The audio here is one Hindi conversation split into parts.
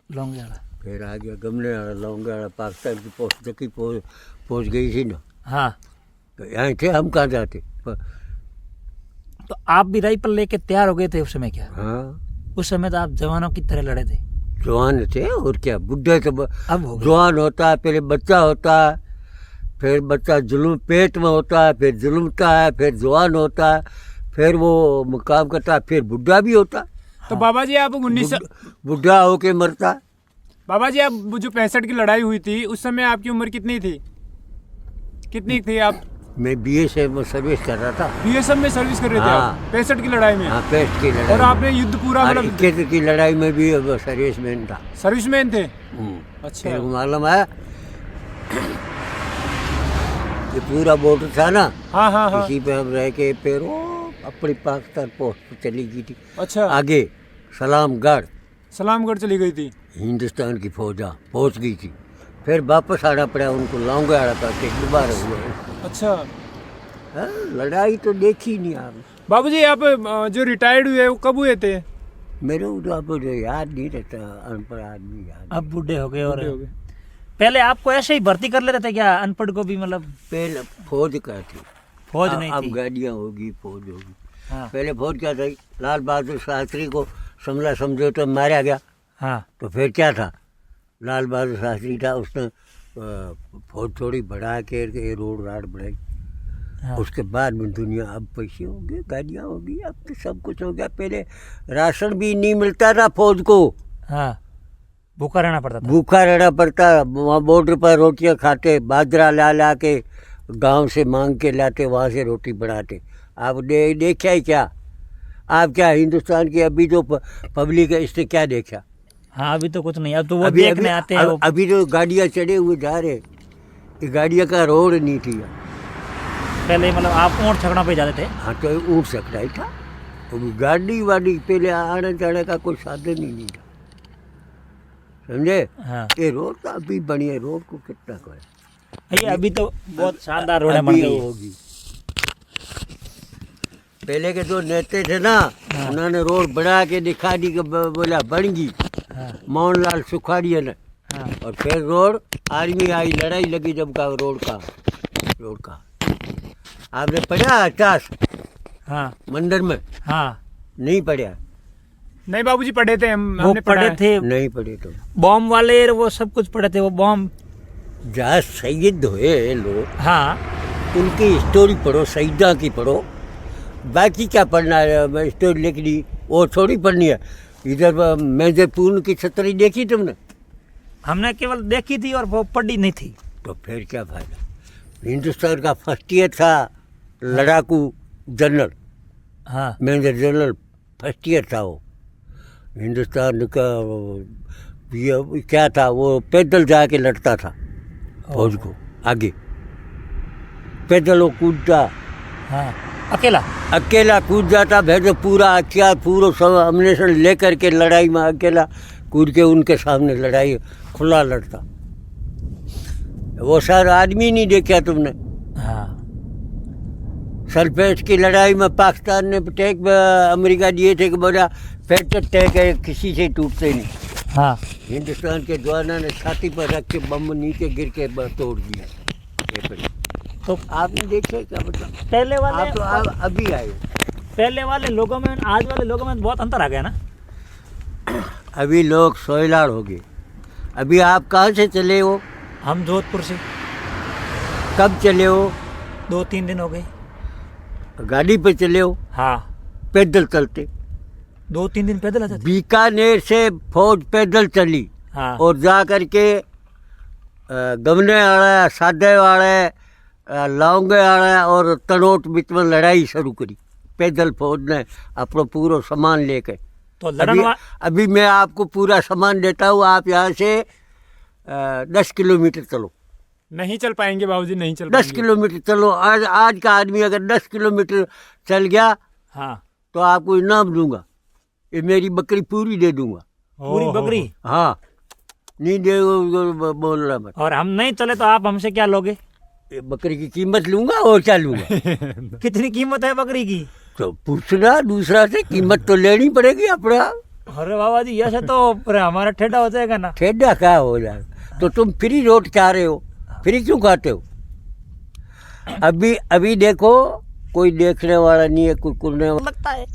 लोंगेवाड़ा। फिर आ गया गमले वाला लौंगे वाला, पाकिस्तान की पोस्ट तक ही पहुँच गई थी ना। हाँ, तो यहाँ थे, हम कहाँ जाते। तो आप भी राइफल लेके तैयार हो गए थे उस समय क्या? हाँ, उस समय तो आप जवानों की तरह लड़े थे। जवान थे और क्या, बुढ़े तो अब हो गए। जवान होता है, पहले बच्चा होता है, फिर बच्चा जुल्म पेट में होता है, फिर जुल्मता है, फिर जवान होता है, फिर वो मुकाम करता है, फिर बुढ़ा भी होता है। तो बाबा जी आप 19 बुढ़ा होके मरता है। बाबा जी आप जो 65 की लड़ाई हुई थी उस समय आपकी उम्र कितनी थी? कितनी थी आप? मैं बीएसएफ में सर्विस कर रहा था। बीएसएफ में सर्विस कर रहे थे हाँ। आप 65 की लड़ाई में? हाँ, पेस्ट की लड़ाई और में। आपने युद्ध पूरा और मतलब 71 की लड़ाई में भी सर्विसमैन था। सर्विसमैन थे? फिर अच्छा। मालूम है ये पूरा बॉर्डर था ना, हाँ हाँ हाँ। इसी पे हम रह के फिर वो अपनी पाकिस्तान पोस्ट पे चली गई थी। अच्छा, आगे सलामगढ़ सलामगढ़ चली गई थी। हिंदुस्तान की फौजा पहुंच गई थी। फिर वापस आना पड़ा उनको, लौंगेवाड़ा करके दोबारा हुए। अच्छा हाँ, लड़ाई तो देखी नहीं आपने। बाबूजी आप जो रिटायर्ड हुए वो कब हुए थे? मेरे को अब जो याद नहीं रहता, अनपढ़ आदमी याद। अब बूढ़े हो गए। और बूढ़े हो गए। पहले आपको ऐसे ही भर्ती कर लेते थे क्या, अनपढ़ को भी? मतलब पहले फौज का थी, फौज नहीं अब थी। गाड़ियाँ होगी, फौज होगी। हाँ पहले फौज क्या थी, लाल बहादुर शास्त्री को समला समझौते में मारा गया, हाँ तो फिर क्या था, लाल बहादुर शास्त्री था, उसने फौज थोड़ी बढ़ा के ये रोड राड बढ़ाई। हाँ। उसके बाद में दुनिया, अब पैसे हो गए, गाड़ियाँ हो गई, अब तो सब कुछ हो गया। पहले राशन भी नहीं मिलता था फौज को, हाँ, भूखा रहना पड़ता था। भूखा रहना पड़ता। वहाँ बॉर्डर पर रोटियाँ खाते, बाजरा ला ला के गांव से मांग के लाते, वहाँ से रोटी बनाते। आप देखा ही क्या? आप क्या हिंदुस्तान की अभी जो पब्लिक है, इसने क्या देखा? हाँ, अभी तो कुछ नहीं, अब तो वो देखने आते हैं। अभी जो गाड़ियाँ चढ़े हुए जा रहे, ये गाड़ियाँ का रोड नहीं थी। पहले मतलब आप ऊँट छकड़ा पे जाते थे। हाँ, तो ऊँट सकता ही था। तो गाड़ी वाड़ी पहले आने जाने का कोई साधन ही नहीं था, समझे? हाँ, ये रोड तो अभी बनी है, रोड को कितना करे। ये अभी तो बहुत शानदार रोड बन अभी गई है। होगी। पहले के जो नेता थे ना, उन्होंने रोड बना के दिखा दी कि बोला बन गई, हाँ मोहनलाल सुखाड़िया ने। हाँ और फिर रोड, आर्मी आई, लड़ाई लगी जब का रोड का। आपने पढ़ा इतिहास हाँ मंदिर में? हाँ, नहीं पढ़ा? नहीं बाबूजी पढ़े थे हम, वो हमने पढ़ा पढ़े है। थे, नहीं पढ़े तो बॉम्ब वाले वो सब कुछ पढ़े थे। वो बॉम्ब, जहाँ शहीद हुए लोग, हाँ उनकी स्टोरी पढ़ो, शहीदा की पढ़ो। बाकी क्या पढ़ना है, स्टोरी लिखनी वो थोड़ी पढ़नी है। इधर मेजर पूर्ण की छतरी देखी तुमने? हमने केवल देखी थी और वो पढ़ी नहीं थी। तो फिर क्या फायदा? हिंदुस्तान का फर्स्ट ईयर था, लड़ाकू जनरल, हाँ मेजर जनरल फर्स्ट ईयर था वो। हिंदुस्तान का ये क्या था, वो पैदल जाके लड़ता था फौज को आगे, पैदल वो कूदता, हाँ, अकेला कूद जाता। फिर पूरा हथियार, पूरा सब अम्युनिशन लेकर के लड़ाई में अकेला कूद के उनके सामने लड़ाई खुला लड़ता। वो सारा आदमी नहीं देखा तुमने? हाँ सल्फेट की लड़ाई में पाकिस्तान ने टैंक अमेरिका दिए थे कि बोला फैक्टर टैंक है, किसी से टूटते नहीं। हाँ, हिंदुस्तान के जवानों ने छाती पर रख के बम नीचे गिर के तोड़ दिया। ये पे तो आपने देखे क्या? मतलब पहले आप वाले तो अभी आए। पहले वाले लोगों में आज वाले लोगों में बहुत अंतर आ गया ना। अभी लोग सोयलाड़ हो गए। अभी आप कहाँ से चले हो? हम जोधपुर से। कब चले हो? 2-3 दिन हो गए। गाड़ी पे चले हो? हाँ, पैदल चलते? 2-3 दिन पैदल आते थे। बीकानेर से फौज पैदल चली हाँ और जा करके गमने वाला, साधे वाले, लौंगे वाला और तनोट बीच में लड़ाई शुरू करी। पैदल फौज ने अपना पूरा सामान लेके। तो लड़न अभी मैं आपको पूरा सामान देता हूँ, आप यहाँ से 10 किलोमीटर चलो। नहीं चल पाएंगे बाबूजी, नहीं चल 10 पाएंगे। किलोमीटर चलो। आज का आदमी अगर 10 किलोमीटर चल गया हाँ, तो आपको इनाम दूंगा, ये मेरी बकरी पूरी दे दूंगा। पूरी बकरी? हाँ, नहीं दे बोल रहा मैं। और हम नहीं चले तो आप हमसे क्या लोगे? ये बकरी की कीमत लूंगा और क्या लूंगा? कितनी कीमत है बकरी की? तो पूछना दूसरा से, कीमत तो लेनी पड़ेगी अपना। अरे बाबा जी ऐसे तो फिर हमारा ठेडा हो जाएगा ना। ठेडा क्या हो जाएगा? तो तुम फ्री रोट खा रहे हो, फ्री क्यों खाते हो? अभी अभी देखो, कोई देखने वाला नहीं है, कोई कुरने वाला लगता है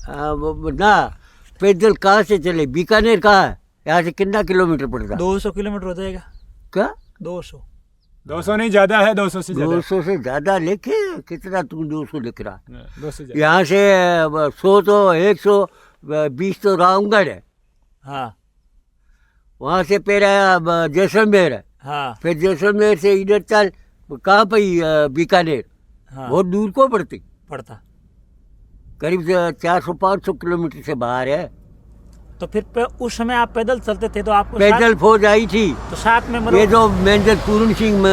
ना। पैदल कहाँ से चले? बीकानेर कहाँ है? यहाँ से कितना किलोमीटर पड़ता है? 200 किलोमीटर हो जाएगा। क्या 200? 200 नहीं, ज्यादा है, 200 से ज्यादा। 200 से ज्यादा लिखे? कितना तुम 200 लिख रहा? 200 ज्यादा। यहाँ से 100 तो 120 तो रामगढ़ है, हाँ वहाँ से फिर जैसलमेर है, हाँ फिर जैसलमेर से इधर चल कहाँ पे बीकानेर, हाँ बहुत दूर को पड़ती, पड़ता। करीब 400-500 किलोमीटर से बाहर है। तो फिर उस समय आप पैदल चलते थे तो आपको पैदल फौज आई थी, तो साथ में ये मतलब जो मेजर पूरन सिंह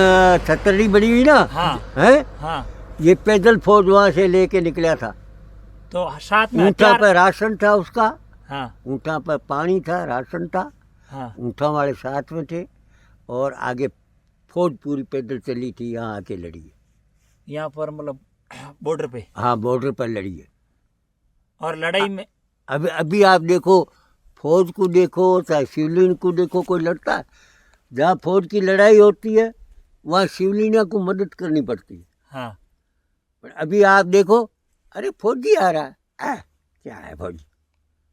छतरनी बनी हुई ना, हाँ है, हाँ, ये पैदल फौज वहाँ से लेके निकला था। तो साथ में ऊँटा हथियार। पर राशन था उसका, हाँ ऊँटा पर पानी था, राशन था, हाँ ऊँटा वाले साथ में थे, और आगे फौज पूरी पैदल चली थी, यहाँ आके लड़ी है। यहाँ पर मतलब बॉर्डर पे। हाँ, बॉर्डर पर लड़ी है। और लड़ाई में अभी आप देखो, फौज को देखो चाहे शिवलिंग को देखो, कोई लड़ता है? जहाँ फौज की लड़ाई होती है वहाँ शिवलिंग को मदद करनी पड़ती है। हाँ पर अभी आप देखो, अरे फौजी आ रहा है, क्या है फौजी,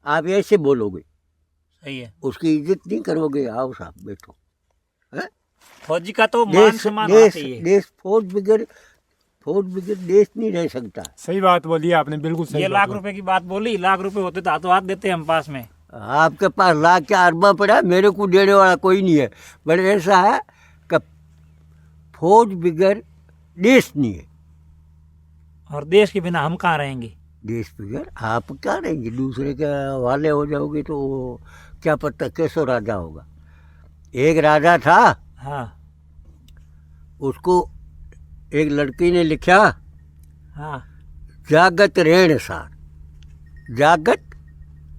आप ऐसे बोलोगे, सही है। उसकी इज्जत नहीं करोगे। आओ साहब बैठो, है? फौजी का तो मान देश सम्मान होना देश चाहिए। देश फौज बगैर देश नहीं रह सकता। सही बात बोली आपने, बिल्कुल सही ये बात लाख बोली। रुपए की बात बोली, लाख रुपए होते तो हाथों हाथ देते हम पास में। आपके पास लाख क्या अरबा पड़ा है, मेरे को देने वाला कोई नहीं है। बट ऐसा है कि फौज बगैर देश नहीं है, और देश के बिना हम कहाँ रहेंगे? देश बगैर आप क्या रहेंगे? दूसरे के हवाले हो जाओगे तो वो क्या पता कैसो राजा होगा। एक राजा था, हाँ उसको एक लड़की ने लिखा, हाँ जागत रेण सार, जागत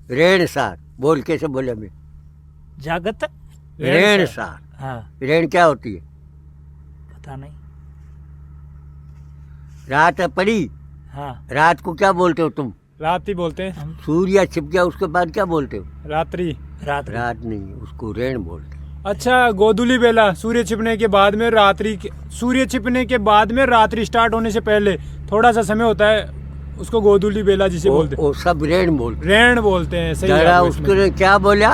रेण सार। बोल कैसे बोले मैं? जागत रेण सार। हाँ रेण क्या होती है? पता नहीं। रात पड़ी, हाँ रात को क्या बोलते हो तुम? रात ही बोलते हैं, सूर्य छिप गया उसके बाद क्या बोलते हो? रात्रि। रात रात नहीं, उसको रेण बोलते हैं। अच्छा, गोधूली बेला, सूर्य छिपने के बाद में रात्रि, सूर्य छिपने के बाद में रात्रि स्टार्ट होने से पहले थोड़ा सा समय होता है, उसको गोधूली बेला जिसे बोलते हैं, वो सब रेण बोलते रेण बोलते हैं। सही जरा बात है इसमें। उसने क्या बोला?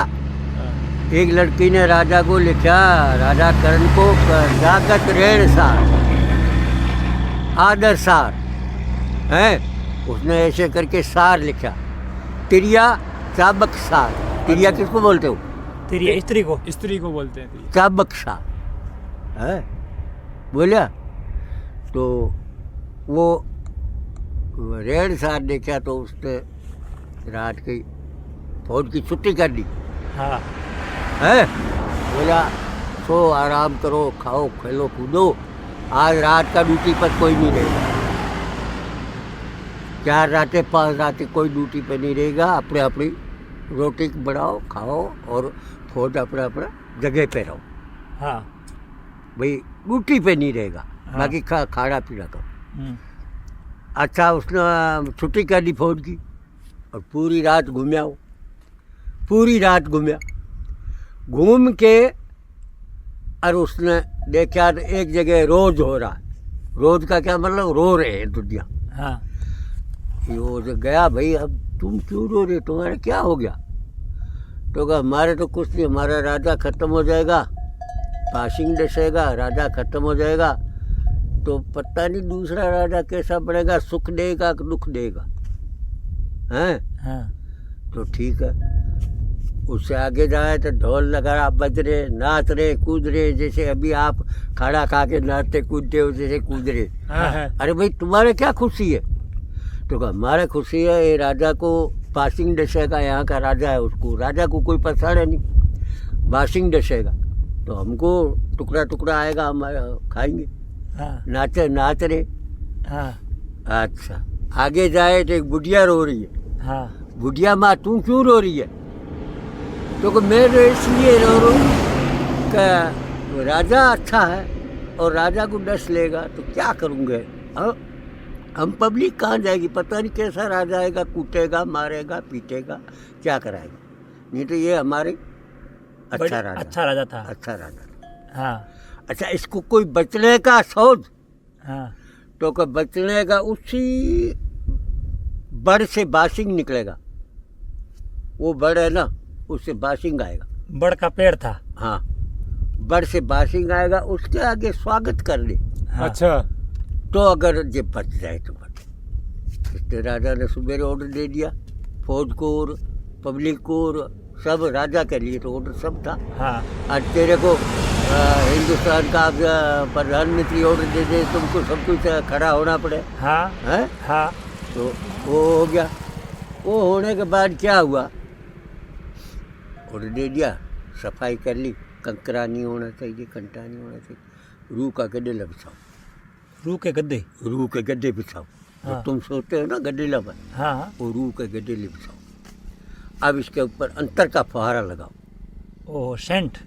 एक लड़की ने राजा को लिखा, राजा करण को, जागत रेण सार, आदर सार, है, उसने ऐसे करके सार लिखा। तिरिया चाबक सार। तिरिया किसको बोलते हो? तेरी स्त्री को। स्त्री को बोलते हैं। चाबक सार, है, बोला। तो वो रेण सार देखा तो उसने रात की फौज की छुट्टी कर दी, हाँ है, बोला सो आराम करो, खाओ खेलो कूदो, आज रात का ड्यूटी पर कोई नहीं रहेगा। 4 रातें 5 रातें कोई ड्यूटी पर नहीं रहेगा। अपने अपनी रोटी बनाओ खाओ और फौज अपना अपना जगह पे रहो। हाँ भाई ड्यूटी पे नहीं रहेगा, हाँ। बाकी खाना पीना करो। हम्म, अच्छा, उसने छुट्टी कर दी फौज की और पूरी रात घूमया वो, पूरी रात घूमया, घूम के और उसने देखा एक जगह रोज हो रहा है। रोज का क्या मतलब? रो रहे हैं दुनिया। हाँ वो जो गया, भाई अब तुम क्यों रो रहे, तुम्हारा क्या हो गया? तो कहा हमारे तो कुछ नहीं, हमारा राजा खत्म हो जाएगा, पासिंग डसेगा, राजा खत्म हो जाएगा, तो पता नहीं दूसरा राजा कैसा बनेगा, सुख देगा कि दुख देगा, हैं? हाँ तो ठीक है, उससे आगे जाए तो ढोल लगा बज रहे, नाच रहे, कूद रहे, जैसे अभी आप खाना खा के नाचते कूदते हो जैसे कूद रहे। हाँ। अरे भाई तुम्हारे क्या खुशी है? तो कहा हमारा खुशी है ये राजा को पासिंग डसेगा, यहाँ का राजा है, उसको राजा को कोई पछाड़े नहीं, पासिंग डसेगा तो हमको टुकड़ा टुकड़ा आएगा, हम खाएंगे। हाँ नाच रहे। हाँ अच्छा, आगे जाए तो एक बुढ़िया रो रही है। हाँ बुढ़िया माँ तू क्यों रो रही है? तो मैं तो इसलिए रो रहा हूँ कि राजा अच्छा है और राजा को डस लेगा तो क्या करूँगे हम पब्लिक कहाँ जाएगी? पता नहीं कैसा राजा आएगा, कूटेगा, मारेगा, पीटेगा, क्या कराएगा। नहीं तो ये हमारे अच्छा बड़ी- राजा, अच्छा राजा था। अच्छा राजा था। हाँ अच्छा, इसको कोई बचने का सोच हाँ तो कि बचने का उसी बड़ से बाशिंग निकलेगा। वो बड़ है ना, उससे बाशिंग आएगा। बड़ का पेड़ था। हाँ, बड़ से बाशिंग आएगा, उसके आगे स्वागत कर ले हाँ। अच्छा तो अगर ये बच जाए तो बच। इसलिए राजा ने सुबह ऑर्डर दे दिया, फौज को और पब्लिक को और सब, राजा के लिए तो ऑर्डर सब था। हाँ आज तेरे को हिंदुस्तान का प्रधानमंत्री ऑर्डर दे दे, तुमको सब कुछ खड़ा होना पड़े, हाँ हैं? हाँ तो वो हो गया। वो होने के बाद क्या हुआ, ऑर्डर दे दिया, सफाई कर ली, कंकरा नहीं होना चाहिए, कंटा नहीं होना चाहिए, रूह का गड्ढे बिछाओ, रूह के गद्दे। रूह के गड्ढे बिछाओ। हाँ। तो तुम सोते हो ना गड्ढेला पर, हाँ हाँ। वो रूह के गड्ढे बिछाओ। अब इसके ऊपर अंतर का फुहारा लगाओ, ओ सेंट।